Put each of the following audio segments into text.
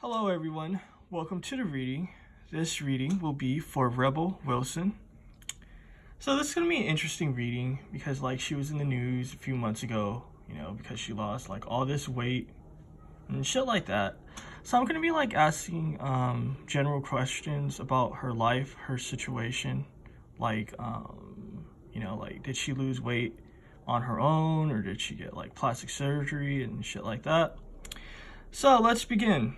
Hello everyone, welcome to the reading. This reading will be for Rebel Wilson. So this is going to be an interesting reading because she was in the news a few months ago, because she lost all this weight and shit like that. So I'm going to be asking general questions about her life, her situation, did she lose weight on her own or did she get plastic surgery and shit like that. So let's begin.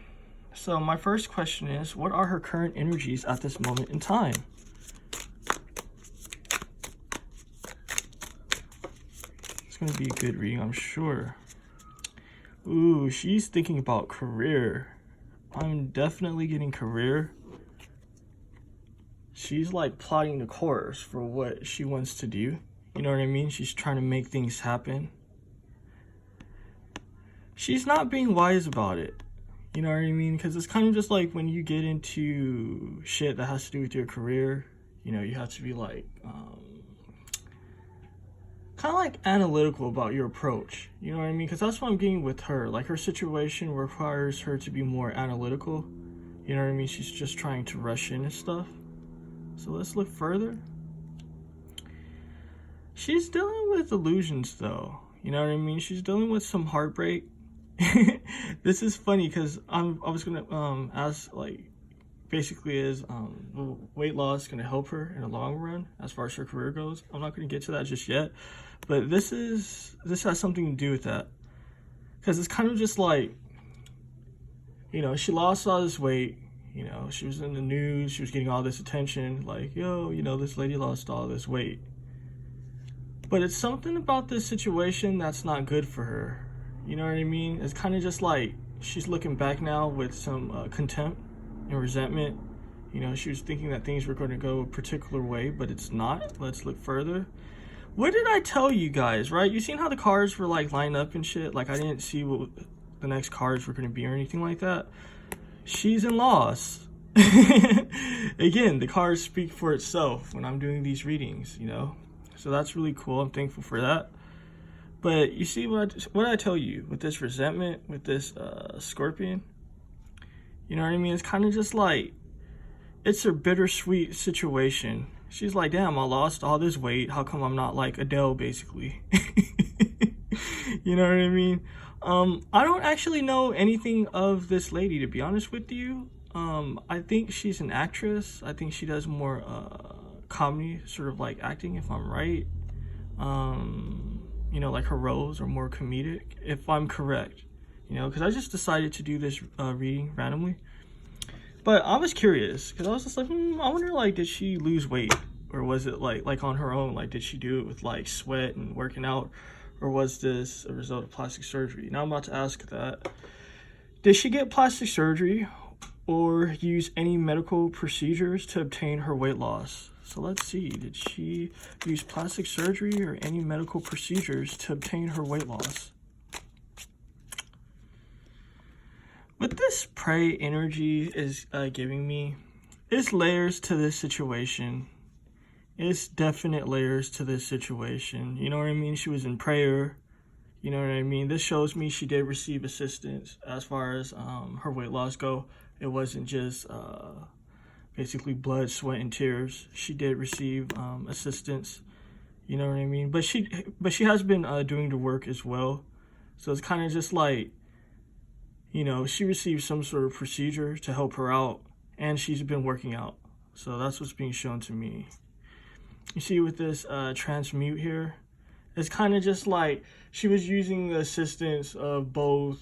So my first question is, what are her current energies at this moment in time? It's going to be a good reading, I'm sure. Ooh, she's thinking about career. I'm definitely getting career. She's plotting the course for what she wants to do. You know what I mean? She's trying to make things happen. She's not being wise about it. You know what I mean? Because it's kind of just when you get into shit that has to do with your career, you have to be kind of analytical about your approach. You know what I mean? Because that's what I'm getting with her. Her situation requires her to be more analytical. You know what I mean? She's just trying to rush in and stuff. So let's look further. She's dealing with illusions though. You know what I mean? She's dealing with some heartbreak. This is funny because I was gonna ask basically is weight loss gonna help her in the long run as far as her career goes. I'm not gonna get to that just yet, but this has something to do with that because it's kind of just she lost all this weight. She was in the news, she was getting all this attention, this lady lost all this weight, but it's something about this situation that's not good for her. You know what I mean? It's kind of just she's looking back now with some contempt and resentment. She was thinking that things were going to go a particular way, but it's not. Let's look further. What did I tell you guys, right? You seen how the cards were lined up and shit? I didn't see what the next cards were going to be or anything like that. She's in loss. Again, the cards speak for itself when I'm doing these readings, So that's really cool. I'm thankful for that. But you see what I tell you with this resentment, with this scorpion? You know what I mean? It's kind of just it's a bittersweet situation. She's damn, I lost all this weight. How come I'm not Adele, basically? You know what I mean? I don't actually know anything of this lady, to be honest with you. I think she's an actress. I think she does more comedy, sort of acting, if I'm right. Her roles are more comedic, if I'm correct, because I just decided to do this reading randomly. But I was curious, because I was just I wonder, did she lose weight? Or was it, on her own? Did she do it with, sweat and working out? Or was this a result of plastic surgery? Now I'm about to ask that. Did she get plastic surgery or use any medical procedures to obtain her weight loss? So let's see, did she use plastic surgery or any medical procedures to obtain her weight loss? What this prey energy is giving me is layers to this situation. It's definite layers to this situation. You know what I mean? She was in prayer. You know what I mean? This shows me she did receive assistance as far as her weight loss go. It wasn't just basically blood, sweat, and tears. She did receive assistance. You know what I mean? But she has been doing the work as well. So it's kind of just she received some sort of procedure to help her out, and she's been working out. So that's what's being shown to me. You see with this transmute here, it's kind of just she was using the assistance of both.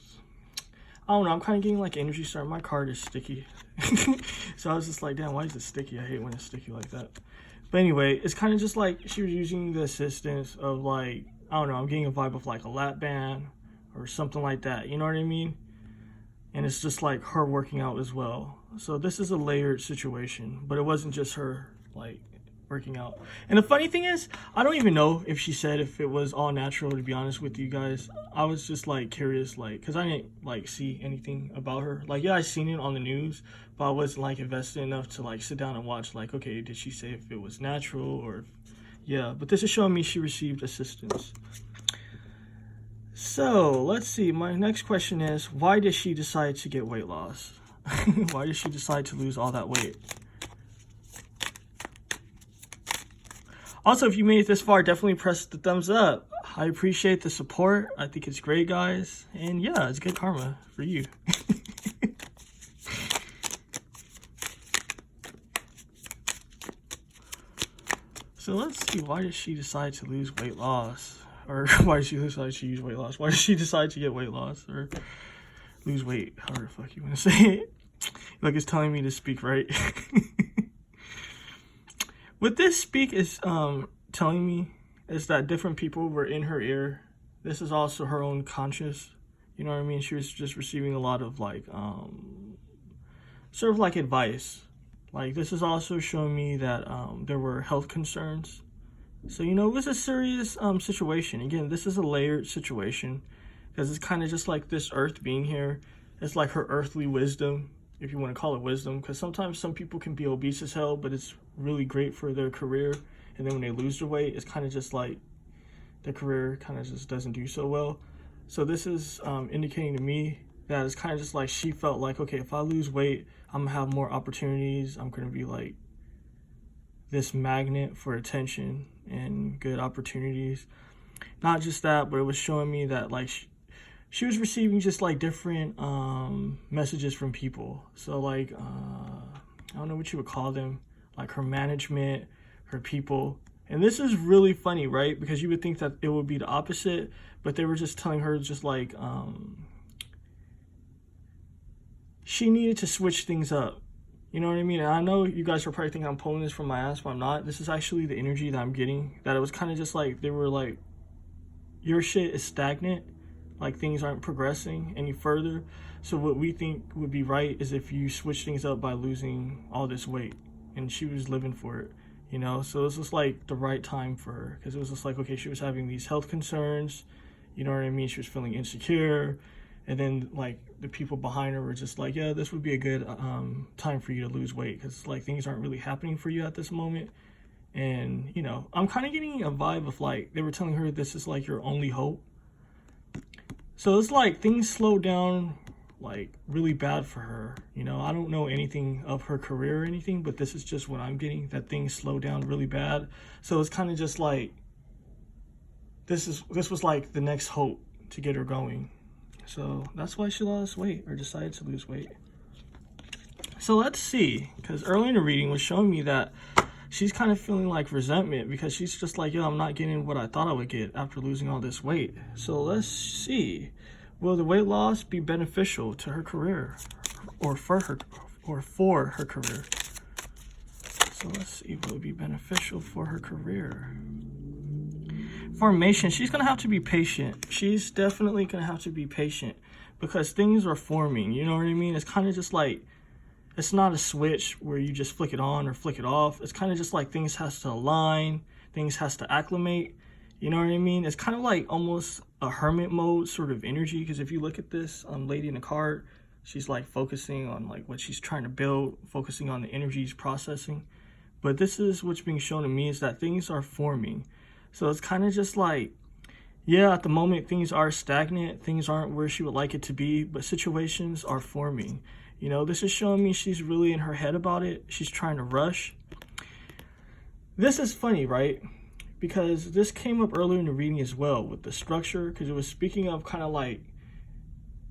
I don't know, I'm kind of getting energy star. My card is sticky. So I was just damn, why is it sticky? I hate when it's sticky like that. But anyway, it's kind of just she was using the assistance of I don't know, I'm getting a vibe of a lap band or something like that. You know what I mean? And it's just her working out as well. So this is a layered situation, but it wasn't just her working out. And the funny thing is, I don't even know if she said if it was all natural, to be honest with you guys. I was just curious, because I didn't see anything about her. Yeah, I seen it on the news, but I wasn't invested enough to sit down and watch okay, did she say if it was natural or yeah. But this is showing me she received assistance. So let's see, my next question is, why did she decide to get weight loss? Why did she decide to lose all that weight? Also, if you made it this far, definitely press the thumbs up. I appreciate the support. I think it's great, guys. And yeah, it's good karma for you. So let's see, why did she decide to lose weight loss? Or why did she decide to use weight loss? Why did she decide to get weight loss? Or lose weight, however the fuck you want to say it. Like it's telling me to speak right. What this speak is telling me is that different people were in her ear. This is also her own conscious. You know what I mean? She was just receiving a lot of like, sort of like advice. Like this is also showing me that there were health concerns. So, you know, it was a serious situation. Again, this is a layered situation because it's kind of just like this earth being here. It's like her earthly wisdom, if you want to call it wisdom, because sometimes some people can be obese as hell, but it's really great for their career. And then when they lose their weight, it's kind of just like their career kind of just doesn't do so well. So this is indicating to me that it's kind of just like she felt like, okay, if I lose weight, I'm gonna have more opportunities. I'm gonna be like this magnet for attention and good opportunities. Not just that, but it was showing me that like she was receiving just like different messages from people. So like I don't know what you would call them, like her management, her people. And this is really funny, right? Because you would think that it would be the opposite, but they were just telling her just like she needed to switch things up. You know what I mean? And I know you guys are probably thinking I'm pulling this from my ass, but I'm not. This is actually the energy that I'm getting. That it was kind of just like, they were like, your shit is stagnant. Like things aren't progressing any further. So what we think would be right is if you switch things up by losing all this weight. And she was living for it, you know? So it was just like the right time for her. Because it was just like, okay, she was having these health concerns. You know what I mean? She was feeling insecure. And then like the people behind her were just like, yeah, this would be a good time for you to lose weight because like things aren't really happening for you at this moment. And, you know, I'm kind of getting a vibe of like, they were telling her this is like your only hope. So it's like things slowed down like really bad for her. You know, I don't know anything of her career or anything, but this is just what I'm getting, that things slowed down really bad. So it's kind of just like, this was like the next hope to get her going. So that's why she lost weight or decided to lose weight. So let's see, because earlier in the reading was showing me that she's kind of feeling like resentment because she's just like, yo, I'm not getting what I thought I would get after losing all this weight. So let's see, will the weight loss be beneficial to her career or for her career? So let's see, will it be beneficial for her career? Formation, she's gonna have to be patient. She's definitely gonna have to be patient because things are forming, you know what I mean? It's kind of just like, it's not a switch where you just flick it on or flick it off. It's kind of just like things has to align, things has to acclimate, you know what I mean? It's kind of like almost a hermit mode sort of energy, because if you look at this lady in the card, she's like focusing on like what she's trying to build, focusing on the energies processing. But this is what's being shown to me, is that things are forming. So it's kind of just like, yeah, at the moment things are stagnant, things aren't where she would like it to be, but situations are forming. You know, this is showing me she's really in her head about it. She's trying to rush. This is funny, right? Because this came up earlier in the reading as well with the structure, because it was speaking of kind of like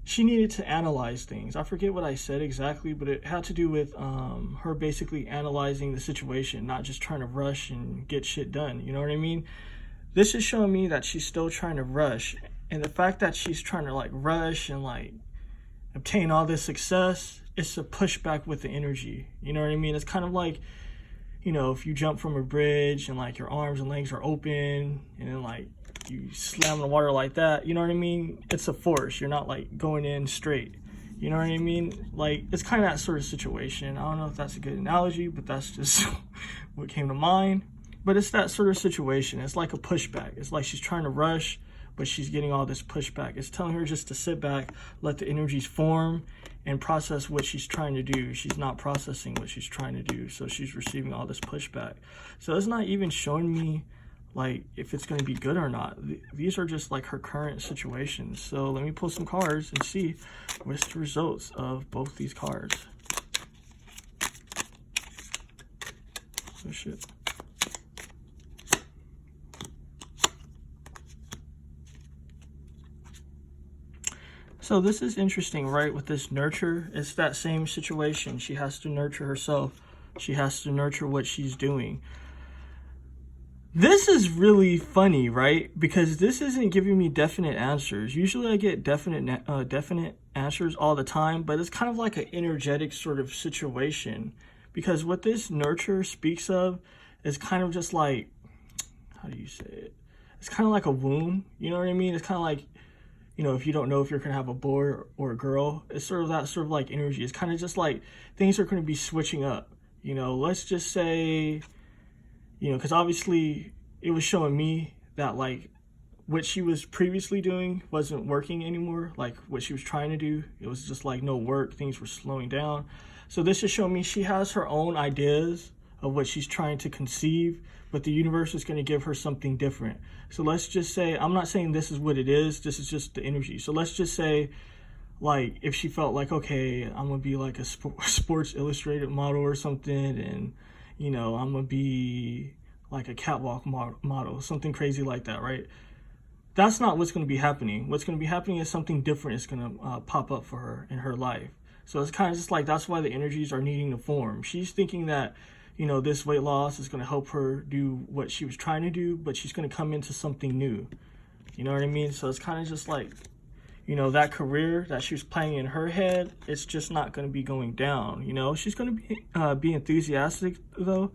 she needed to analyze things. I forget what I said exactly, but it had to do with her basically analyzing the situation, not just trying to rush and get shit done. You know what I mean? This is showing me that she's still trying to rush. And the fact that she's trying to like rush and like obtain all this success, it's a pushback with the energy. You know what I mean? It's kind of like, you know, if you jump from a bridge and like your arms and legs are open and then like you slam in the water like that, you know what I mean? It's a force. You're not like going in straight. You know what I mean? Like, it's kind of that sort of situation. I don't know if that's a good analogy, but that's just what came to mind. But it's that sort of situation. It's like a pushback. It's like she's trying to rush, but she's getting all this pushback. It's telling her just to sit back, let the energies form, and process what she's trying to do. She's not processing what she's trying to do, so she's receiving all this pushback. So it's not even showing me like if it's going to be good or not. These are just like her current situations. So let me pull some cards and see what's the results of both these cards. Oh shit. So this is interesting, right? With this nurture, it's that same situation. She has to nurture herself. She has to nurture what she's doing. This is really funny, right? Because this isn't giving me definite answers. Usually I get definite answers all the time, but it's kind of like an energetic sort of situation. Because what this nurture speaks of is kind of just like, how do you say it? It's kind of like a womb, you know what I mean? It's kind of like, you know, if you don't know if you're going to have a boy or a girl, it's sort of that sort of like energy. It's kind of just like things are going to be switching up. You know, let's just say, you know, because obviously it was showing me that like what she was previously doing wasn't working anymore. Like what she was trying to do, it was just like no work. Things were slowing down. So this is showing me she has her own ideas of what she's trying to conceive, but the universe is going to give her something different. So let's just say, I'm not saying this is what it is, this is just the energy. So let's just say, like, if she felt like, okay, I'm going to be like a Sports Illustrated model or something, and, you know, I'm going to be like a catwalk model, something crazy like that, right? That's not what's going to be happening. What's going to be happening is something different is going to pop up for her in her life. So it's kind of just like, that's why the energies are needing to form. She's thinking that, you know, this weight loss is going to help her do what she was trying to do, but she's going to come into something new. You know what I mean? So it's kind of just like, you know, that career that she was planning in her head, it's just not going to be going down. You know, she's going to be enthusiastic, though,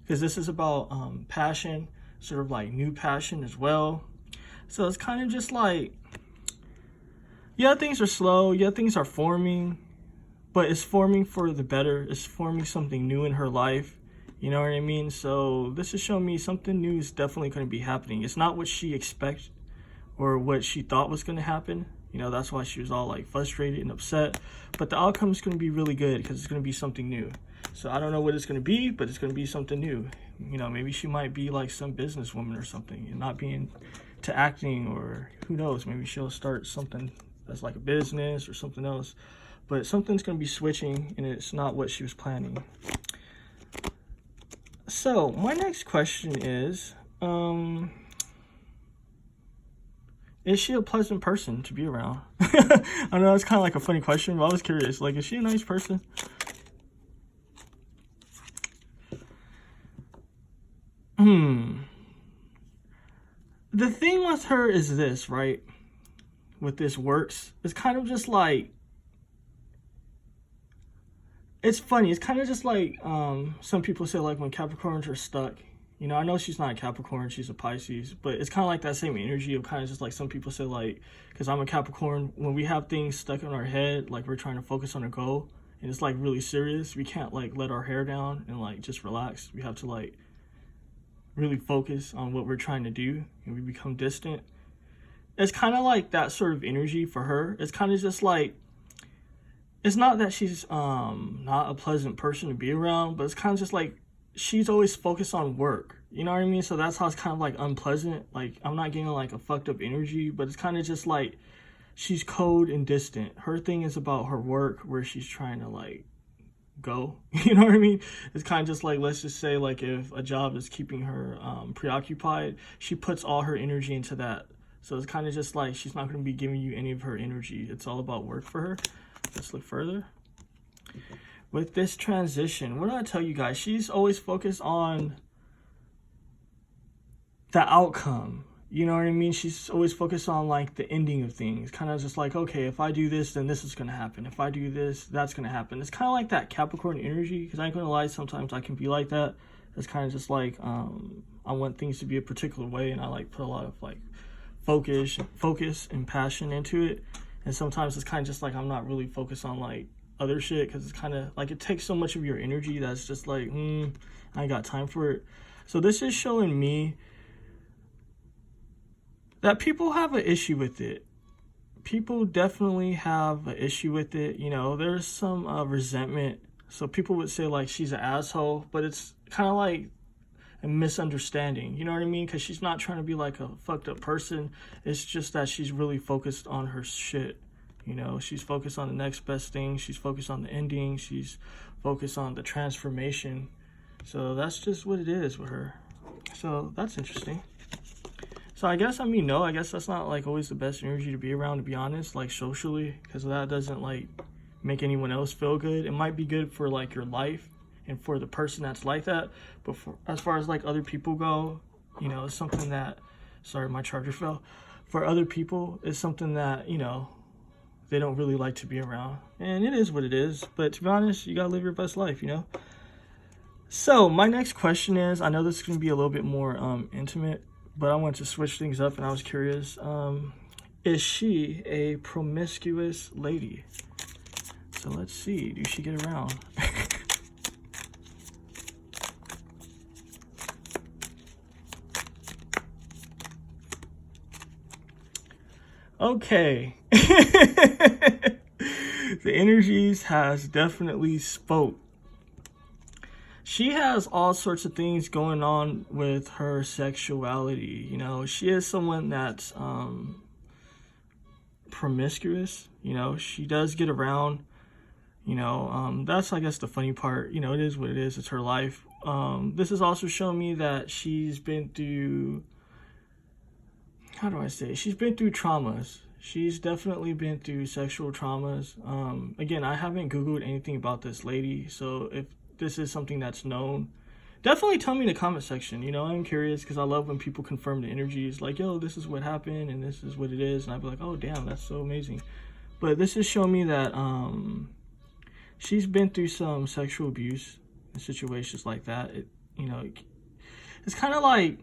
because this is about passion, sort of like new passion as well. So it's kind of just like, yeah, things are slow. Yeah, things are forming, but it's forming for the better. It's forming something new in her life. You know what I mean? So this is showing me something new is definitely going to be happening. It's not what she expects or what she thought was going to happen. You know, that's why she was all like frustrated and upset. But the outcome is going to be really good because it's going to be something new. So I don't know what it's going to be, but it's going to be something new. You know, maybe she might be like some businesswoman or something and not being to acting, or who knows, maybe she'll start something that's like a business or something else. But something's going to be switching and it's not what she was planning. So my next question is she a pleasant person to be around? I know it's kind of like a funny question, but I was curious. Like, is she a nice person? The thing with her is this, right? With this works, it's kind of just like, it's funny. It's kind of just like some people say, like when Capricorns are stuck. You know, I know she's not a Capricorn, she's a Pisces, but it's kind of like that same energy of kind of just like some people say, like, because I'm a Capricorn, when we have things stuck in our head, like we're trying to focus on a goal and it's like really serious, we can't like let our hair down and like just relax. We have to like really focus on what we're trying to do and we become distant. It's kind of like that sort of energy for her. It's kind of just like, it's not that she's not a pleasant person to be around, but it's kind of just like she's always focused on work. You know what I mean? So that's how it's kind of like unpleasant. Like, I'm not getting like a fucked up energy, but it's kind of just like she's cold and distant. Her thing is about her work, where she's trying to like go. You know what I mean? It's kind of just like, let's just say like if a job is keeping her preoccupied, she puts all her energy into that. So it's kind of just like she's not going to be giving you any of her energy. It's all about work for her. Let's look further. With this transition, what do I tell you guys? She's always focused on the outcome. You know what I mean? She's always focused on like the ending of things. Kind of just like, okay, if I do this, then this is going to happen. If I do this, that's going to happen. It's kind of like that Capricorn energy, because I ain't going to lie, sometimes I can be like that. It's kind of just like, I want things to be a particular way, and I like put a lot of like focus and passion into it. And sometimes it's kind of just like I'm not really focused on like other shit, because it's kind of like it takes so much of your energy that's just like, I ain't got time for it. So this is showing me that people have an issue with it. People definitely have an issue with it. You know, there's some resentment. So people would say like she's an asshole, but it's kind of like, misunderstanding. You know what I mean? Because she's not trying to be like a fucked up person. It's just that she's really focused on her shit. You know, she's focused on the next best thing. She's focused on the ending. She's focused on the transformation. So that's just what it is with her. So that's interesting. So I guess, I mean, no, I guess that's not like always the best energy to be around, to be honest, like socially, because that doesn't like make anyone else feel good. It might be good for like your life and for the person that's like that, but as far as like other people go, you know, it's something that, sorry, my charger fell. For other people, it's something that, you know, they don't really like to be around, and it is what it is. But to be honest, you gotta live your best life, you know. So my next question is, I know this is gonna be a little bit more intimate, but I wanted to switch things up, and I was curious, is she a promiscuous lady? So let's see, do she get around? Okay. The energies has definitely spoke. She has all sorts of things going on with her sexuality. You know, she is someone that's promiscuous. You know, she does get around. You know, that's, I guess, the funny part. You know, it is what it is. It's her life. This is also showing me that she's been through, how do I say? She's been through traumas. She's definitely been through sexual traumas. Again, I haven't Googled anything about this lady, so if this is something that's known, definitely tell me in the comment section. You know, I'm curious because I love when people confirm the energies, like, yo, this is what happened and this is what it is, and I'd be like, oh damn, that's so amazing. But this is showing me that she's been through some sexual abuse in situations like that. You know, it's kind of like,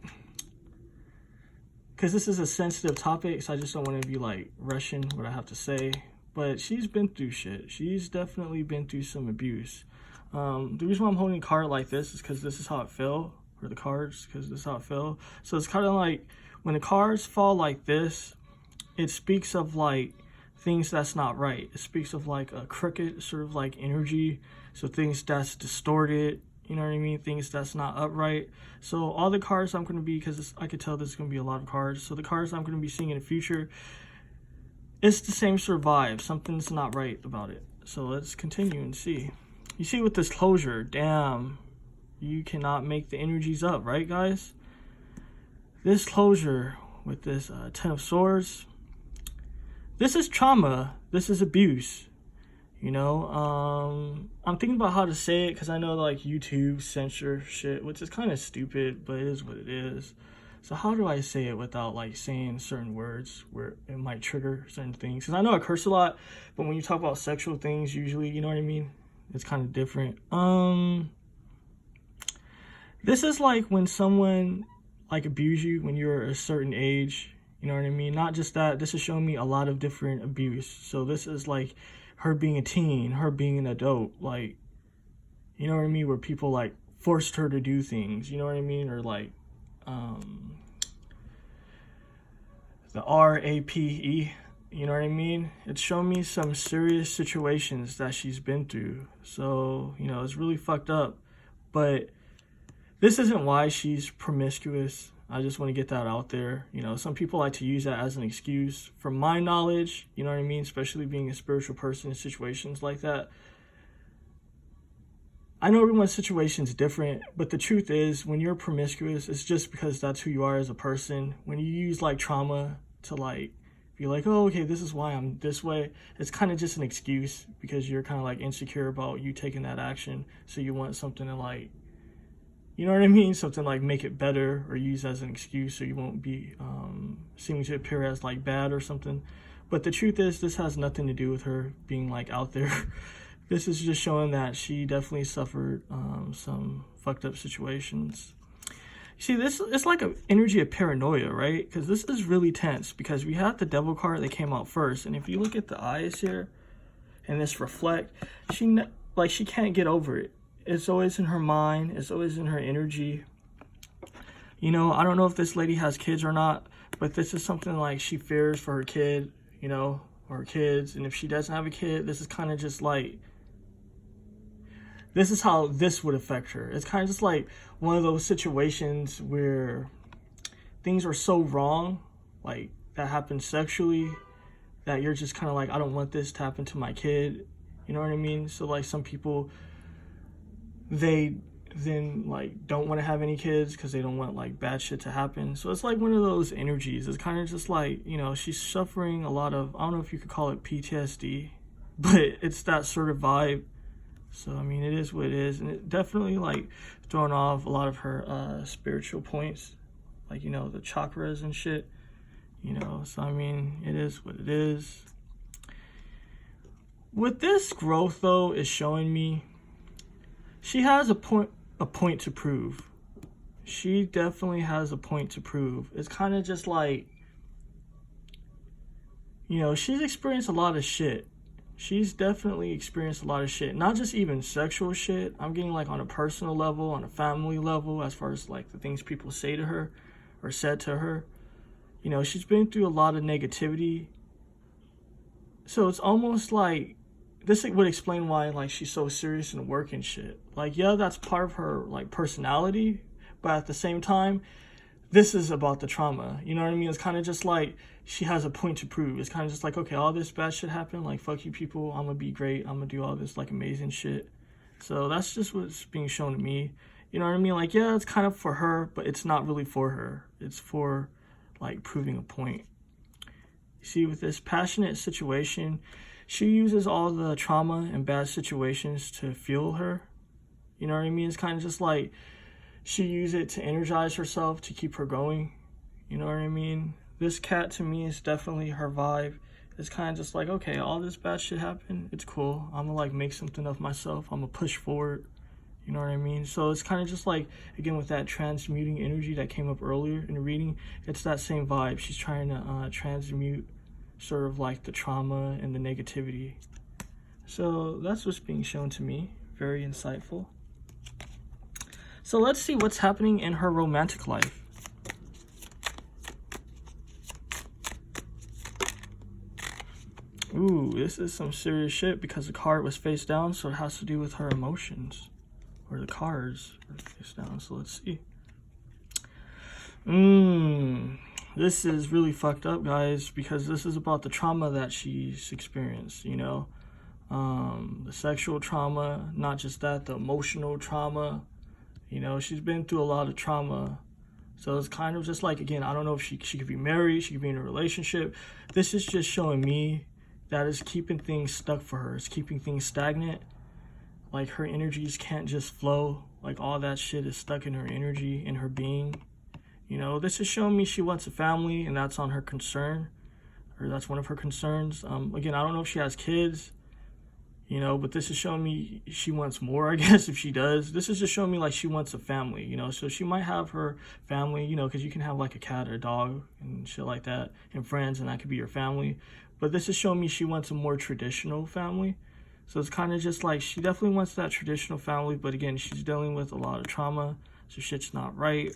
because this is a sensitive topic, so I just don't want to be like rushing what I have to say, but she's been through shit. She's definitely been through some abuse. The reason why I'm holding a card like this is because this is how it fell, or the cards, because this is how it fell. So it's kind of like, when the cards fall like this, it speaks of like things that's not right. It speaks of like a crooked sort of like energy, so things that's distorted, you know what I mean, things that's not upright. So all the cards I'm going to be, because I could tell this is going to be a lot of cards, so the cards I'm going to be seeing in the future, it's the same sort of vibe. Something's not right about it. So let's continue and see. You see with this closure, damn, you cannot make the energies up, right guys? This closure with this 10 of Swords, this is trauma, this is abuse. You know, I'm thinking about how to say it because I know like YouTube censor shit, which is kind of stupid, but it is what it is. So how do I say it without like saying certain words where it might trigger certain things? Because I know I curse a lot, but when you talk about sexual things, usually, you know what I mean? It's kind of different. This is like when someone like abuse you when you're a certain age, you know what I mean? Not just that, this is showing me a lot of different abuse. So this is like her being a teen, her being an adult, like, you know what I mean, where people like forced her to do things, you know what I mean, or like the RAPE, you know what I mean. It's showing me some serious situations that she's been through. So, you know, it's really fucked up, but this isn't why she's promiscuous. I just want to get that out there. You know, some people like to use that as an excuse. From my knowledge, you know what I mean, especially being a spiritual person in situations like that, I know everyone's situation is different, but the truth is, when you're promiscuous, it's just because that's who you are as a person. When you use like trauma to like be like, oh, okay, this is why I'm this way, it's kind of just an excuse because you're kind of like insecure about you taking that action. So you want something to like, you know what I mean? Something like make it better or use as an excuse so you won't be seeming to appear as like bad or something. But the truth is, this has nothing to do with her being like out there. This is just showing that she definitely suffered some fucked up situations. You see, this it's like an energy of paranoia, right? Because this is really tense because we have the Devil card that came out first. And if you look at the eyes here and this reflect, she can't get over it. It's always in her mind. It's always in her energy. You know, I don't know if this lady has kids or not, but this is something like she fears for her kid, you know, or her kids. And if she doesn't have a kid, this is kind of just like this is how this would affect her. It's kind of just like one of those situations where things are so wrong, like that happens sexually, that you're just kind of like, I don't want this to happen to my kid. You know what I mean? So like some people, they then like don't want to have any kids because they don't want like bad shit to happen. So it's like one of those energies. It's kind of just like, you know, she's suffering a lot of, I don't know if you could call it PTSD, but it's that sort of vibe. So I mean, it is what it is, and it definitely like throwing off a lot of her spiritual points, like, you know, the chakras and shit, you know. So I mean, it is what it is. What this growth though is showing me, she has a point to prove. She definitely has a point to prove. It's kind of just like, you know, she's experienced a lot of shit. She's definitely experienced a lot of shit. Not just even sexual shit. I'm getting like on a personal level, on a family level, as far as like the things people say to her or said to her. You know, she's been through a lot of negativity. So it's almost like, this would explain why like she's so serious in work and shit. Like, yeah, that's part of her like personality, but at the same time, this is about the trauma. You know what I mean? It's kind of just like she has a point to prove. It's kind of just like, okay, all this bad shit happened. Like, fuck you people. I'm gonna be great. I'm gonna do all this like amazing shit. So that's just what's being shown to me. You know what I mean? Like, yeah, it's kind of for her, but it's not really for her. It's for like proving a point. You see, with this passionate situation, she uses all the trauma and bad situations to fuel her. You know what I mean? It's kind of just like she uses it to energize herself, to keep her going. You know what I mean? This cat to me is definitely her vibe. It's kind of just like, okay, all this bad shit happened. It's cool. I'm gonna like make something of myself. I'm gonna push forward. You know what I mean? So it's kind of just like, again, with that transmuting energy that came up earlier in the reading, it's that same vibe. She's trying to transmute sort of like the trauma and the negativity. So that's what's being shown to me. Very insightful. So let's see what's happening in her romantic life. Ooh, this is some serious shit because the card was face down, so it has to do with her emotions. Or the cards are face down, so let's see. This is really fucked up, guys, because this is about the trauma that she's experienced, you know? The sexual trauma, not just that, the emotional trauma. You know, she's been through a lot of trauma. So it's kind of just like, again, I don't know if she could be married, she could be in a relationship. This is just showing me that it's keeping things stuck for her. It's keeping things stagnant. Like, her energies can't just flow. Like, all that shit is stuck in her energy, in her being. You know, this is showing me she wants a family, and that's on her concern, or that's one of her concerns. Again, I don't know if she has kids, you know, but this is showing me she wants more, I guess, if she does. This is just showing me, like, she wants a family, you know, so she might have her family, you know, because you can have, like, a cat or a dog and shit like that, and friends, and that could be your family. But this is showing me she wants a more traditional family. So it's kind of just like, she definitely wants that traditional family, but again, she's dealing with a lot of trauma, so shit's not right.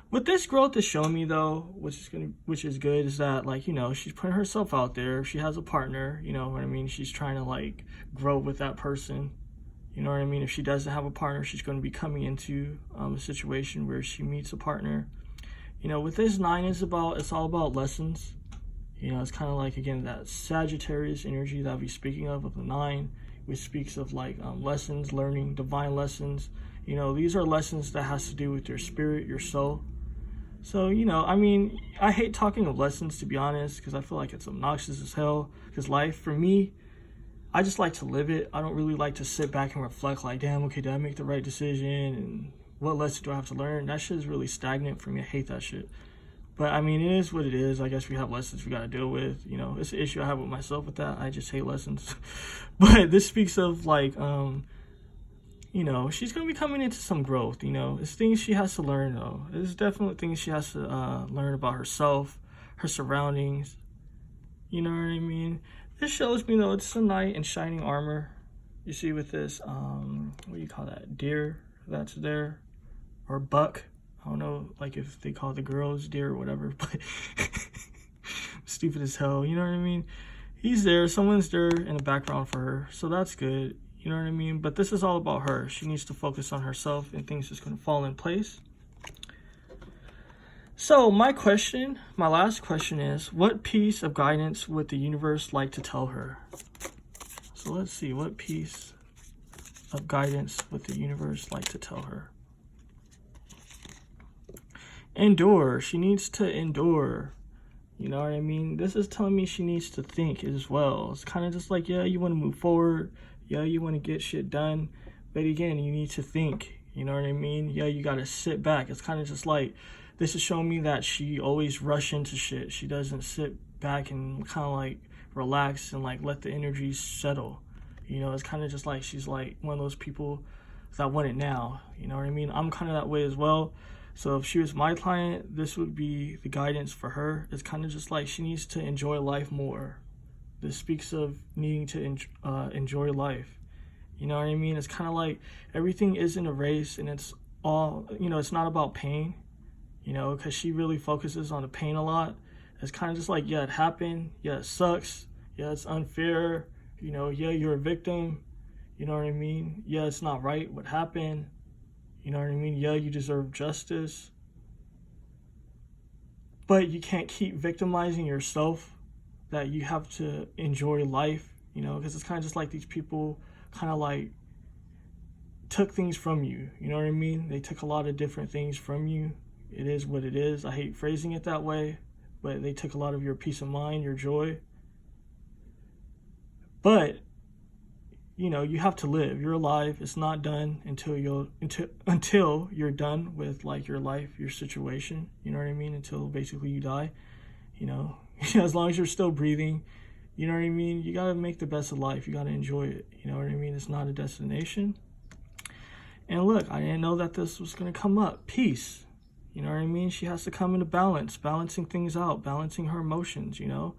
What this growth is showing me, though, which is good, is that, like, you know, she's putting herself out there. She has a partner, you know what I mean? She's trying to, like, grow with that person. You know what I mean? If she doesn't have a partner, she's going to be coming into a situation where she meets a partner. You know, with this 9, it's all about lessons. You know, it's kind of like, again, that Sagittarius energy that we're speaking of the 9, which speaks of, like, lessons, learning, divine lessons. You know, these are lessons that has to do with your spirit, your soul. So, you know, I mean, I hate talking of lessons, to be honest, because I feel like it's obnoxious as hell. Because life, for me, I just like to live it. I don't really like to sit back and reflect like, damn, okay, did I make the right decision? And what lesson do I have to learn? That shit is really stagnant for me. I hate that shit. But, I mean, it is what it is. I guess we have lessons we got to deal with. You know, it's an issue I have with myself with that. I just hate lessons. But this speaks of, like, you know, she's going to be coming into some growth, you know. It's things she has to learn, though. It's definitely things she has to learn about herself, her surroundings. You know what I mean? This shows me, though, it's a knight in shining armor. You see with this, what do you call that? Deer that's there. Or buck. I don't know, like, if they call the girls deer or whatever, but stupid as hell, you know what I mean? He's there. Someone's there in the background for her, so that's good. You know what I mean? But this is all about her. She needs to focus on herself, and things is going to fall in place. So my last question is, what piece of guidance would the universe like to tell her? So let's see, what piece of guidance would the universe like to tell her? Endure. She needs to endure. You know what I mean? This is telling me she needs to think as well. It's kind of just like, yeah, you want to move forward. Yeah, you want to get shit done. But again, you need to think. You know what I mean? Yeah, you got to sit back. It's kind of just like, this is showing me that she always rush into shit. She doesn't sit back and kind of like relax and like let the energy settle. You know, it's kind of just like she's like one of those people that want it now. You know what I mean? I'm kind of that way as well. So if she was my client, this would be the guidance for her. It's kind of just like she needs to enjoy life more. This speaks of needing to enjoy life. You know what I mean? It's kind of like everything isn't a race, and it's all, you know, it's not about pain, you know, because she really focuses on the pain a lot. It's kind of just like, yeah, it happened. Yeah, it sucks. Yeah, it's unfair. You know, yeah, you're a victim. You know what I mean? Yeah, it's not right what happened. You know what I mean? Yeah, you deserve justice. But you can't keep victimizing yourself, that you have to enjoy life, you know, because it's kind of just like these people kind of like took things from you. You know what I mean? They took a lot of different things from you. It is what it is. I hate phrasing it that way, but they took a lot of your peace of mind, your joy. But you know, you have to live. You're alive. It's not done until you're done with like your life, your situation. You know what I mean? Until basically you die. You know, as long as you're still breathing, you know what I mean? You got to make the best of life. You got to enjoy it. You know what I mean? It's not a destination. And look, I didn't know that this was going to come up. Peace. You know what I mean? She has to come into balance, balancing things out, balancing her emotions, you know?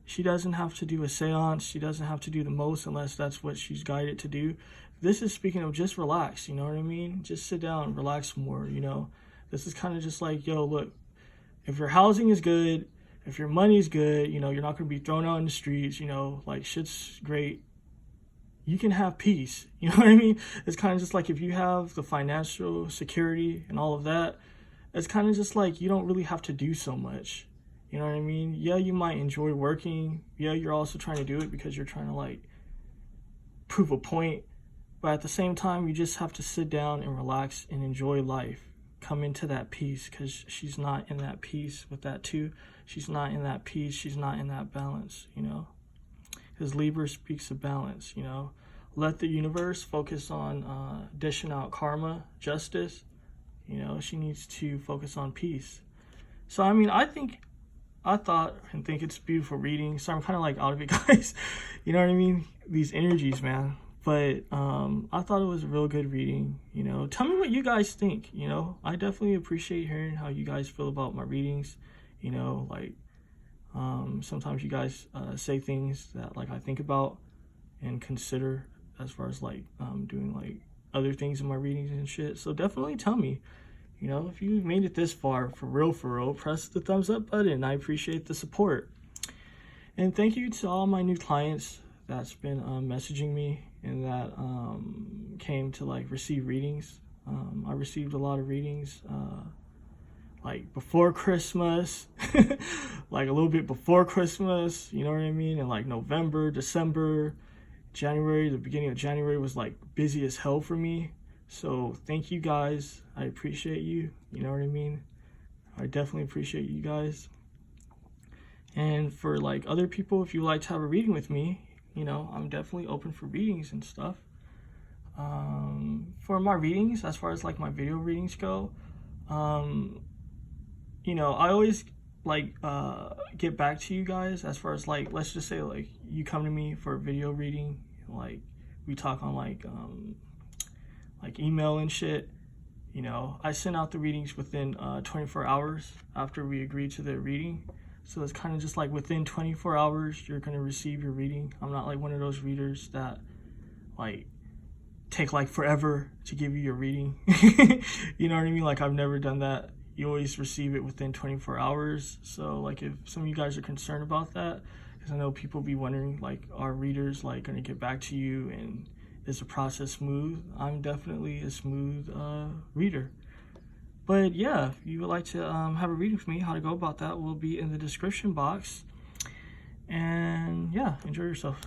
She doesn't have to do a seance. She doesn't have to do the most unless that's what she's guided to do. This is speaking of just relax, you know what I mean? Just sit down, relax more, you know? This is kind of just like, yo, look, if your housing is good, if your money's good, you know, you're not going to be thrown out in the streets, you know, like shit's great. You can have peace, you know what I mean? It's kind of just like if you have the financial security and all of that, it's kind of just like you don't really have to do so much. You know what I mean? Yeah, you might enjoy working. Yeah, you're also trying to do it because you're trying to like prove a point. But at the same time, you just have to sit down and relax and enjoy life. Come into that peace, because she's not in that peace with that too. She's not in that peace. She's not in that balance, you know? Because Libra speaks of balance, you know? Let the universe focus on dishing out karma, justice. You know, she needs to focus on peace. So, I mean, I thought and think it's a beautiful reading. So I'm kind of like out of it, guys. You know what I mean? These energies, man. But I thought it was a real good reading. You know, tell me what you guys think. You know, I definitely appreciate hearing how you guys feel about my readings. You know, like sometimes you guys say things that like I think about and consider as far as like doing like other things in my readings and shit. So definitely tell me. You know, if you made it this far, for real, press the thumbs up button. I appreciate the support. And thank you to all my new clients that's been messaging me and that came to like receive readings. I received a lot of readings like before Christmas, like a little bit before Christmas, you know what I mean? And like November, December, January, the beginning of January was like busy as hell for me. So thank you guys. I appreciate you. You know what I mean? I definitely appreciate you guys. And for like other people, if you like to have a reading with me, you know, I'm definitely open for readings and stuff. For my readings, as far as like my video readings go, you know, I always like get back to you guys as far as like, let's just say like you come to me for a video reading, like we talk on like email and shit. You know, I send out the readings within 24 hours after we agree to the reading. So it's kind of just like within 24 hours, you're going to receive your reading. I'm not like one of those readers that like take like forever to give you your reading. You know what I mean? Like I've never done that. You always receive it within 24 hours. So like if some of you guys are concerned about that, because I know people be wondering like, are readers like going to get back to you and is the process smooth? I'm definitely a smooth reader. But yeah, if you would like to have a reading with me, how to go about that will be in the description box. And yeah, enjoy yourself.